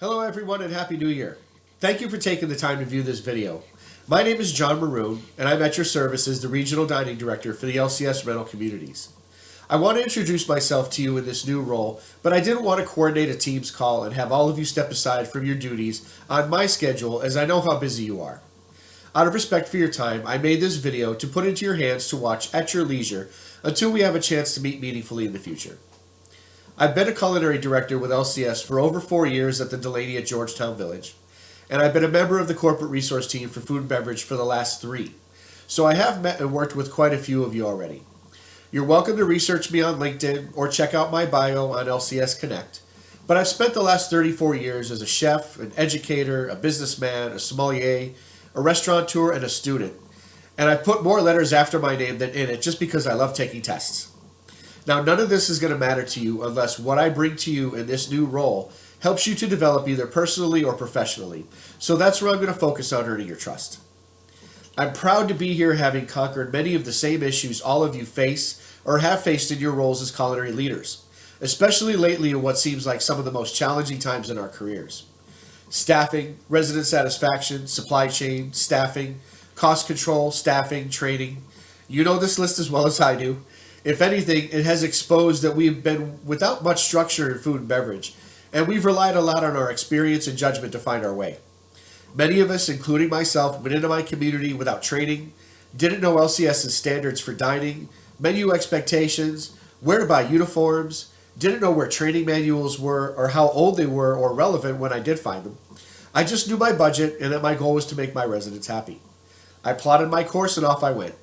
Hello everyone and Happy New Year. Thank you for taking the time to view this video. My name is John Marooon and I'm at your service as the Regional Dining Director for the LCS Rental Communities. I want to introduce myself to you in this new role, but I didn't want to coordinate a Teams call and have all of you step aside from your duties on my schedule as I know how busy you are. Out of respect for your time, I made this video to put into your hands to watch at your leisure until we have a chance to meet meaningfully in the future. I've been a culinary director with LCS for over 4 years at the Delaney at Georgetown Village, and I've been a member of the corporate resource team for food and beverage for the last 3. So I have met and worked with quite a few of you already. You're welcome to research me on LinkedIn or check out my bio on LCS Connect, but I've spent the last 34 years as a chef, an educator, a businessman, a sommelier, a restaurateur, and a student, and I put more letters after my name than in it just because I love taking tests. Now, none of this is going to matter to you unless what I bring to you in this new role helps you to develop either personally or professionally. So that's where I'm going to focus on earning your trust. I'm proud to be here having conquered many of the same issues all of you face or have faced in your roles as culinary leaders, especially lately in what seems like some of the most challenging times in our careers. Staffing, resident satisfaction, supply chain, staffing, cost control, staffing, training. You know this list as well as I do. If anything, it has exposed that we've been without much structure in food and beverage, and we've relied a lot on our experience and judgment to find our way. Many of us, including myself, went into my community without training, didn't know LCS's standards for dining, menu expectations, where to buy uniforms, didn't know where training manuals were or how old they were or relevant when I did find them. I just knew my budget and that my goal was to make my residents happy. I plotted my course and off I went.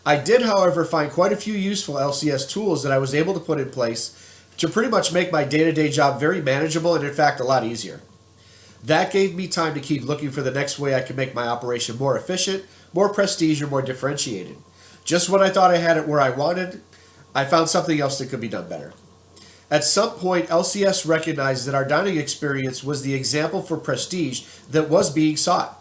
I did, however, find quite a few useful LCS tools that I was able to put in place to pretty much make my day-to-day job very manageable and, in fact, a lot easier. That gave me time to keep looking for the next way I could make my operation more efficient, more prestige, or more differentiated. Just when I thought I had it where I wanted, I found something else that could be done better. At some point, LCS recognized that our dining experience was the example for prestige that was being sought.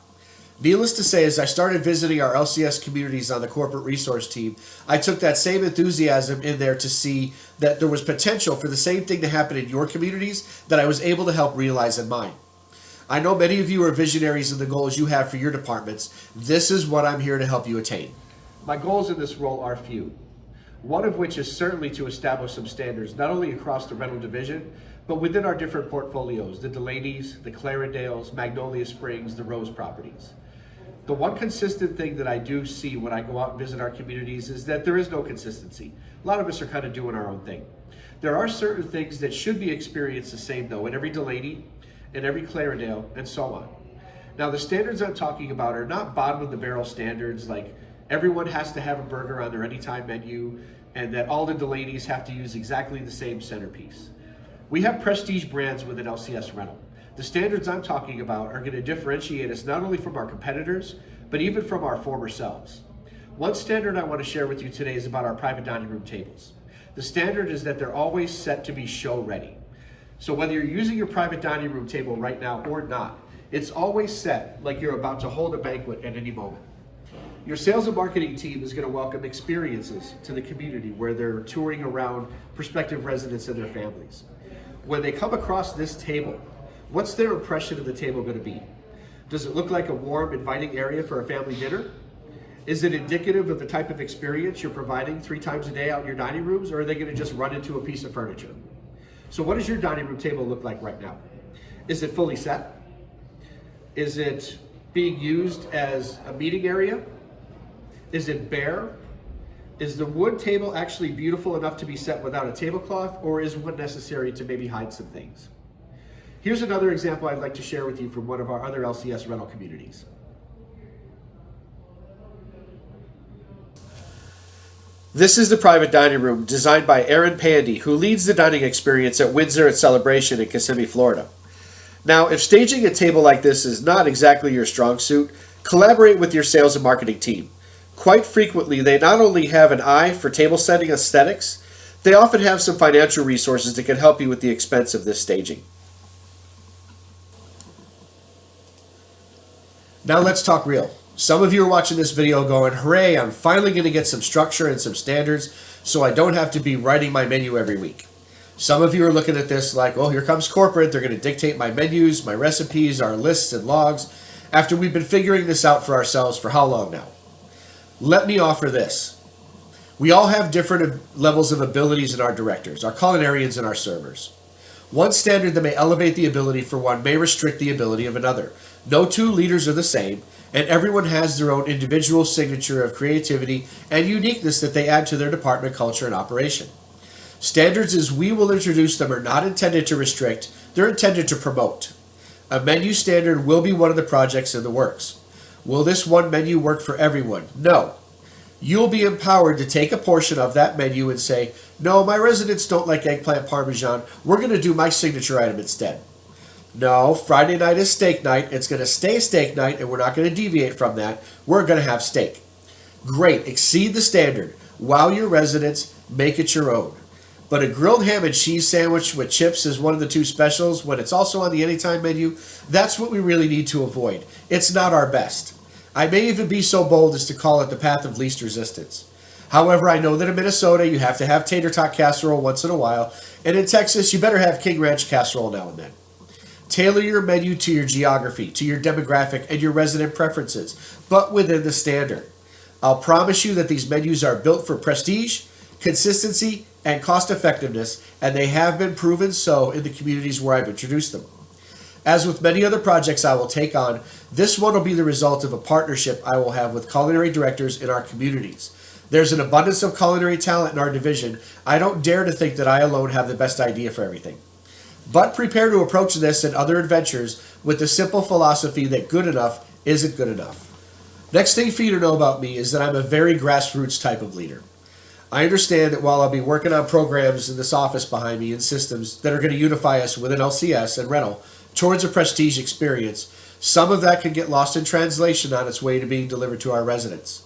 Needless to say, as I started visiting our LCS communities on the corporate resource team, I took that same enthusiasm in there to see that there was potential for the same thing to happen in your communities that I was able to help realize in mine. I know many of you are visionaries in the goals you have for your departments. This is what I'm here to help you attain. My goals in this role are few. One of which is certainly to establish some standards, not only across the rental division, but within our different portfolios, the Delaney's, the Clarendales, Magnolia Springs, the Rose properties. The one consistent thing that I do see when I go out and visit our communities is that there is no consistency. A lot of us are kind of doing our own thing. There are certain things that should be experienced the same though in every Delaney, in every Clarendale, and so on. Now the standards I'm talking about are not bottom of the barrel standards like everyone has to have a burger on their anytime menu and that all the Delaneys have to use exactly the same centerpiece. We have prestige brands within LCS Rental. The standards I'm talking about are going to differentiate us not only from our competitors, but even from our former selves. One standard I want to share with you today is about our private dining room tables. The standard is that they're always set to be show ready. So whether you're using your private dining room table right now or not, it's always set like you're about to hold a banquet at any moment. Your sales and marketing team is going to welcome experiences to the community where they're touring around prospective residents and their families. When they come across this table, what's their impression of the table going to be? Does it look like a warm, inviting area for a family dinner? Is it indicative of the type of experience you're providing 3 times a day out in your dining rooms, or are they going to just run into a piece of furniture? So what does your dining room table look like right now? Is it fully set? Is it being used as a meeting area? Is it bare? Is the wood table actually beautiful enough to be set without a tablecloth, or is wood necessary to maybe hide some things? Here's another example I'd like to share with you from one of our other LCS rental communities. This is the private dining room designed by Aaron Pandy, who leads the dining experience at Windsor at Celebration in Kissimmee, Florida. Now, if staging a table like this is not exactly your strong suit, collaborate with your sales and marketing team. Quite frequently, they not only have an eye for table setting aesthetics, they often have some financial resources that can help you with the expense of this staging. Now let's talk real. Some of you are watching this video going, hooray, I'm finally going to get some structure and some standards so I don't have to be writing my menu every week. Some of you are looking at this like, oh, here comes corporate. They're going to dictate my menus, my recipes, our lists and logs, after we've been figuring this out for ourselves for how long now? Let me offer this. We all have different levels of abilities in our directors, our culinarians and our servers. One standard that may elevate the ability for one may restrict the ability of another. No two leaders are the same, and everyone has their own individual signature of creativity and uniqueness that they add to their department culture and operation. Standards as we will introduce them are not intended to restrict, they're intended to promote. A menu standard will be one of the projects in the works. Will this one menu work for everyone? No. You'll be empowered to take a portion of that menu and say, no, my residents don't like eggplant parmesan. We're going to do my signature item instead. No, Friday night is steak night. It's going to stay steak night, and we're not going to deviate from that. We're going to have steak. Great. Exceed the standard. Wow your residents. Make it your own. But a grilled ham and cheese sandwich with chips is one of the two specials when it's also on the anytime menu. That's what we really need to avoid. It's not our best. I may even be so bold as to call it the path of least resistance. However, I know that in Minnesota you have to have tater tot casserole once in a while, and in Texas you better have King Ranch casserole now and then. Tailor your menu to your geography, to your demographic, and your resident preferences, but within the standard. I'll promise you that these menus are built for prestige, consistency, and cost effectiveness, and they have been proven so in the communities where I've introduced them. As with many other projects I will take on, this one will be the result of a partnership I will have with culinary directors in our communities. There's an abundance of culinary talent in our division. I don't dare to think that I alone have the best idea for everything. But prepare to approach this and other adventures with the simple philosophy that good enough isn't good enough. Next thing for you to know about me is that I'm a very grassroots type of leader. I understand that while I'll be working on programs in this office behind me and systems that are going to unify us within LCS and rental towards a prestige experience, some of that can get lost in translation on its way to being delivered to our residents.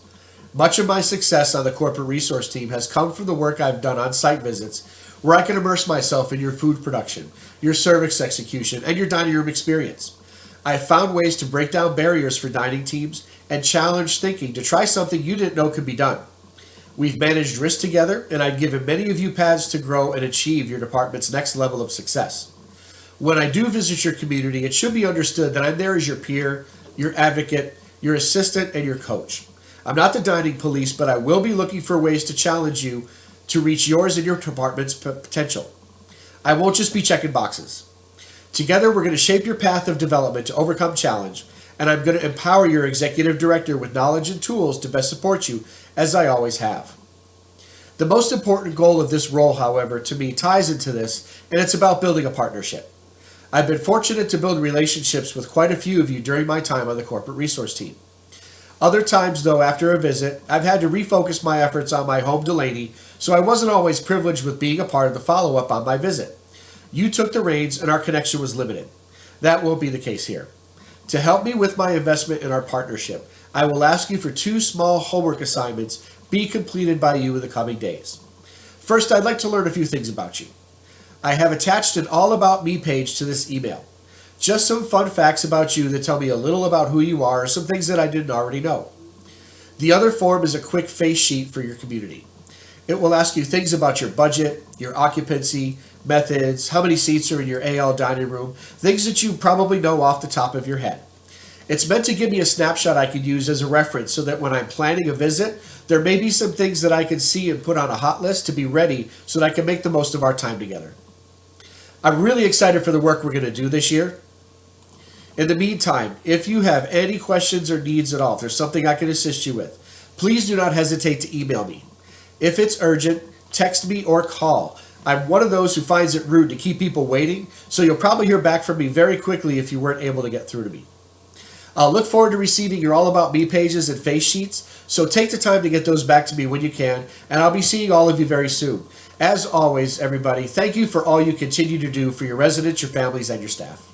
Much of my success on the corporate resource team has come from the work I've done on site visits, where I can immerse myself in your food production, your service execution, and your dining room experience. I have found ways to break down barriers for dining teams and challenge thinking to try something you didn't know could be done. We've managed risk together, and I've given many of you paths to grow and achieve your department's next level of success. When I do visit your community, it should be understood that I'm there as your peer, your advocate, your assistant, and your coach. I'm not the dining police, but I will be looking for ways to challenge you to reach yours and your department's potential. I won't just be checking boxes. Together, we're going to shape your path of development to overcome challenge, and I'm going to empower your executive director with knowledge and tools to best support you, as I always have. The most important goal of this role, however, to me ties into this, and it's about building a partnership. I've been fortunate to build relationships with quite a few of you during my time on the corporate resource team. Other times, though, after a visit, I've had to refocus my efforts on my home Delaney, so I wasn't always privileged with being a part of the follow-up on my visit. You took the reins, and our connection was limited. That won't be the case here. To help me with my investment in our partnership, I will ask you for 2 small homework assignments be completed by you in the coming days. First, I'd like to learn a few things about you. I have attached an All About Me page to this email. Just some fun facts about you that tell me a little about who you are or some things that I didn't already know. The other form is a quick face sheet for your community. It will ask you things about your budget, your occupancy, methods, how many seats are in your AL dining room, things that you probably know off the top of your head. It's meant to give me a snapshot I could use as a reference so that when I'm planning a visit, there may be some things that I can see and put on a hot list to be ready so that I can make the most of our time together. I'm really excited for the work we're going to do this year. In the meantime, if you have any questions or needs at all, if there's something I can assist you with, please do not hesitate to email me. If it's urgent, text me or call. I'm one of those who finds it rude to keep people waiting, so you'll probably hear back from me very quickly if you weren't able to get through to me. I'll look forward to receiving your All About Me pages and face sheets, so take the time to get those back to me when you can, and I'll be seeing all of you very soon. As always, everybody, thank you for all you continue to do for your residents, your families, and your staff.